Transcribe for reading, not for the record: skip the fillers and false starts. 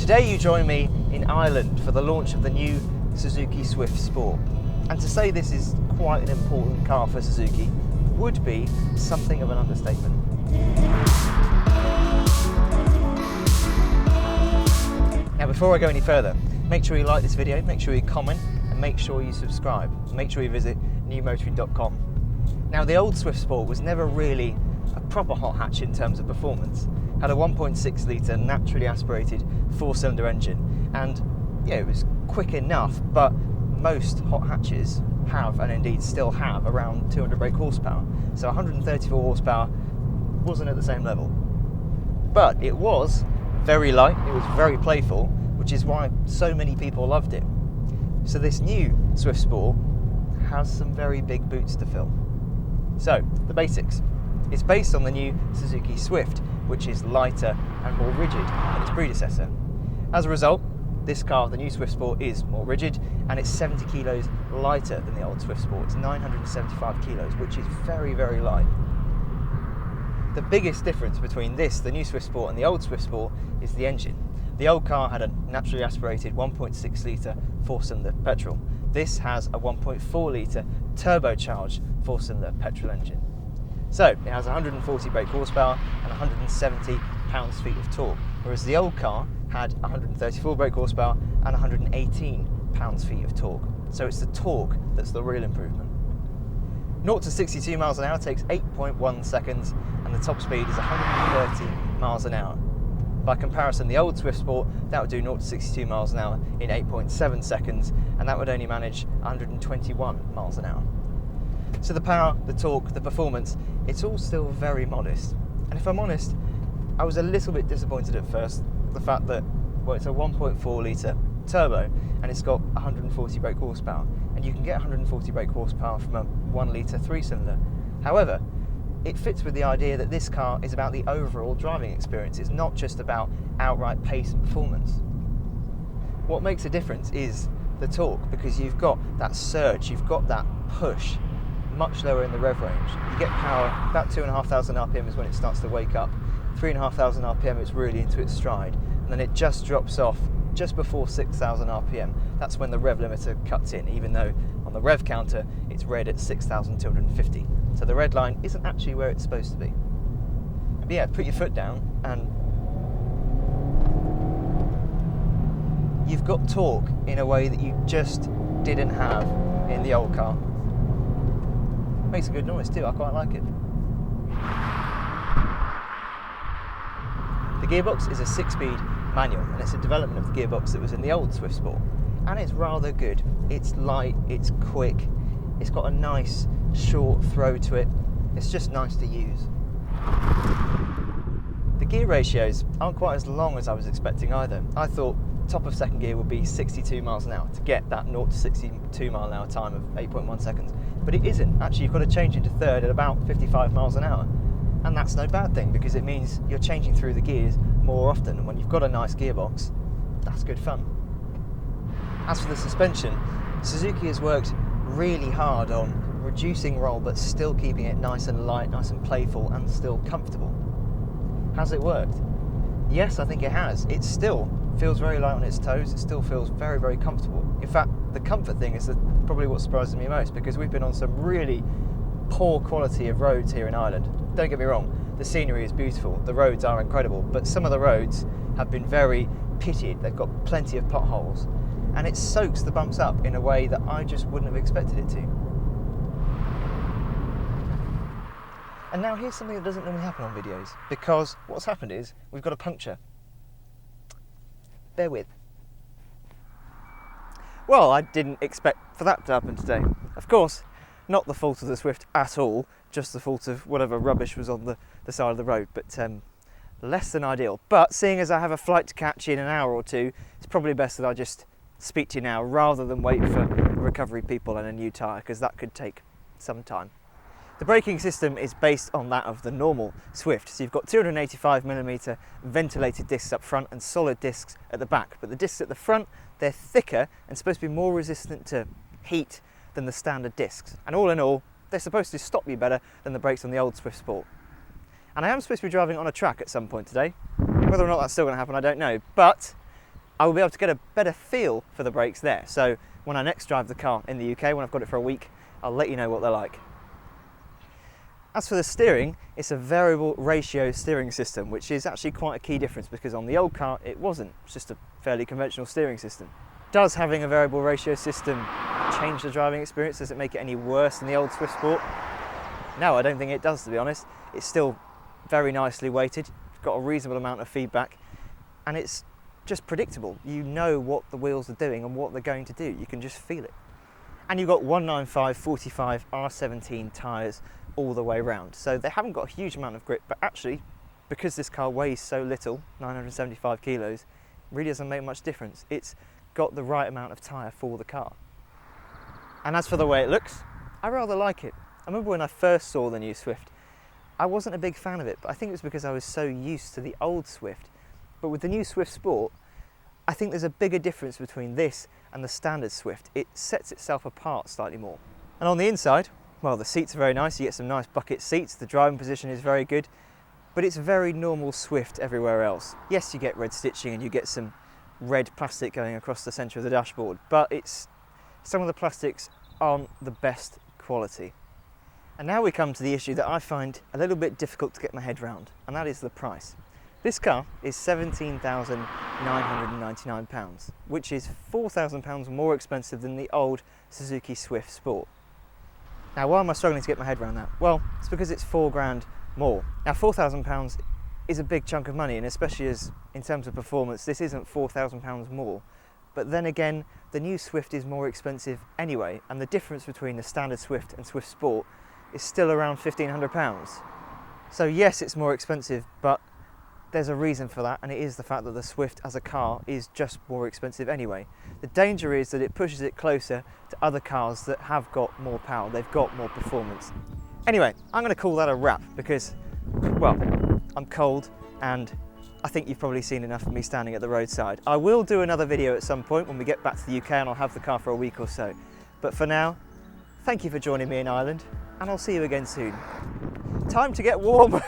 Today you join me in Ireland for the launch of the new Suzuki Swift Sport. And to say this is quite an important car for Suzuki would be something of an understatement. Now before I go any further, make sure you like this video, make sure you comment, and make sure you subscribe. Make sure you visit newmotoring.com. Now the old Swift Sport was never really a proper hot hatch in terms of performance. Had a 1.6 litre naturally aspirated 4-cylinder engine, and yeah, it was quick enough, but most hot hatches have, and indeed still have, around 200 brake horsepower. So 134 horsepower wasn't at the same level. But it was very light, it was very playful, which is why so many people loved it. So this new Swift Sport has some very big boots to fill. So, the basics. It's based on the new Suzuki Swift, which is lighter and more rigid than its predecessor. As a result, this car, the new Swift Sport, is more rigid and it's 70 kilos lighter than the old Swift Sport. It's 975 kilos, which is very, very light. The biggest difference between this, the new Swift Sport, and the old Swift Sport is the engine. The old car had a naturally aspirated 1.6 litre 4-cylinder petrol. This has a 1.4 litre turbocharged 4-cylinder petrol engine. So it has 140 brake horsepower and 170 pounds-feet of torque, whereas the old car had 134 brake horsepower and 118 pounds-feet of torque. So it's the torque that's the real improvement. 0 to 62 miles an hour takes 8.1 seconds, and the top speed is 130 miles an hour. By comparison, the old Swift Sport, that would do 0 to 62 miles an hour in 8.7 seconds, and that would only manage 121 miles an hour. So the power, the torque, the performance, it's all still very modest. And if I'm honest, I was a little bit disappointed at first, the fact that, well, it's a 1.4 litre turbo and it's got 140 brake horsepower, and you can get 140 brake horsepower from a 1 litre 3-cylinder. However, it fits with the idea that this car is about the overall driving experience. It's not just about outright pace and performance. What makes a difference is the torque, because you've got that surge, you've got that push much lower in the rev range. You get power about 2,500 RPM is when it starts to wake up. 3,500 RPM it's really into its stride, and then it just drops off just before 6,000 RPM. That's when the rev limiter cuts in, even though on the rev counter it's read at 6,250. So the red line isn't actually where it's supposed to be. But yeah, put your foot down and you've got torque in a way that you just didn't have in the old car. Makes a good noise too, I quite like it. The gearbox is a 6-speed manual, and it's a development of the gearbox that was in the old Swift Sport. And it's rather good. It's light, it's quick, it's got a nice short throw to it. It's just nice to use. The gear ratios aren't quite as long as I was expecting either. I thought top of second gear would be 62 miles an hour to get that 0 to 62 mile an hour time of 8.1 seconds. But it isn't. Actually, you've got to change into third at about 55 miles an hour. And that's no bad thing, because it means you're changing through the gears more often. And when you've got a nice gearbox, that's good fun. As for the suspension, Suzuki has worked really hard on reducing roll, but still keeping it nice and light, nice and playful, and still comfortable. Has it worked? Yes, I think it has. It still feels very light on its toes. It still feels very, very comfortable. In fact, the comfort thing is probably what surprises me most, because we've been on some really poor quality of roads here in Ireland. Don't get me wrong, the scenery is beautiful, the roads are incredible, but some of the roads have been very pitted. They've got plenty of potholes, and it soaks the bumps up in a way that I just wouldn't have expected it to. And now here's something that doesn't normally happen on videos, because what's happened is we've got a puncture. Bear with. Well, I didn't expect for that to happen today. Of course, not the fault of the Swift at all, just the fault of whatever rubbish was on the side of the road, but less than ideal. But seeing as I have a flight to catch in an hour or two, it's probably best that I just speak to you now rather than wait for recovery people and a new tyre, because that could take some time. The braking system is based on that of the normal Swift, so you've got 285mm ventilated discs up front and solid discs at the back, but the discs at the front, they're thicker and supposed to be more resistant to heat than the standard discs, and all in all they're supposed to stop you better than the brakes on the old Swift Sport. And I am supposed to be driving on a track at some point today. Whether or not that's still going to happen I don't know, but I will be able to get a better feel for the brakes there. So when I next drive the car in the UK, when I've got it for a week, I'll let you know what they're like. As for the steering, it's a variable ratio steering system, which is actually quite a key difference because on the old car it wasn't. It's just a fairly conventional steering system. Does having a variable ratio system change the driving experience? Does it make it any worse than the old Swift Sport? No, I don't think it does, to be honest. It's still very nicely weighted, it's got a reasonable amount of feedback, and it's just predictable. You know what the wheels are doing and what they're going to do. You can just feel it. And you've got 195/45 R17 tyres all the way around. So they haven't got a huge amount of grip, but actually, because this car weighs so little, 975 kilos, it really doesn't make much difference. It's got the right amount of tyre for the car. And as for the way it looks, I rather like it. I remember when I first saw the new Swift, I wasn't a big fan of it, but I think it was because I was so used to the old Swift. But with the new Swift Sport, I think there's a bigger difference between this and the standard Swift. It sets itself apart slightly more. And on the inside, well, the seats are very nice. You get some nice bucket seats. The driving position is very good, but it's very normal Swift everywhere else. Yes, you get red stitching and you get some red plastic going across the centre of the dashboard, but some of the plastics aren't the best quality. And now we come to the issue that I find a little bit difficult to get my head around, and that is the price. This car is £17,999, which is £4,000 more expensive than the old Suzuki Swift Sport. Now, why am I struggling to get my head around that? Well, it's because it's £4,000 more. Now, £4,000 is a big chunk of money, and especially as in terms of performance, this isn't £4,000 more. But then again, the new Swift is more expensive anyway, and the difference between the standard Swift and Swift Sport is still around £1,500. So yes, it's more expensive, but there's a reason for that, and it is the fact that the Swift as a car is just more expensive anyway. The danger is that it pushes it closer to other cars that have got more power, they've got more performance. Anyway, I'm going to call that a wrap because, well, I'm cold and I think you've probably seen enough of me standing at the roadside. I will do another video at some point when we get back to the UK and I'll have the car for a week or so. But for now, thank you for joining me in Ireland, and I'll see you again soon. Time to get warm!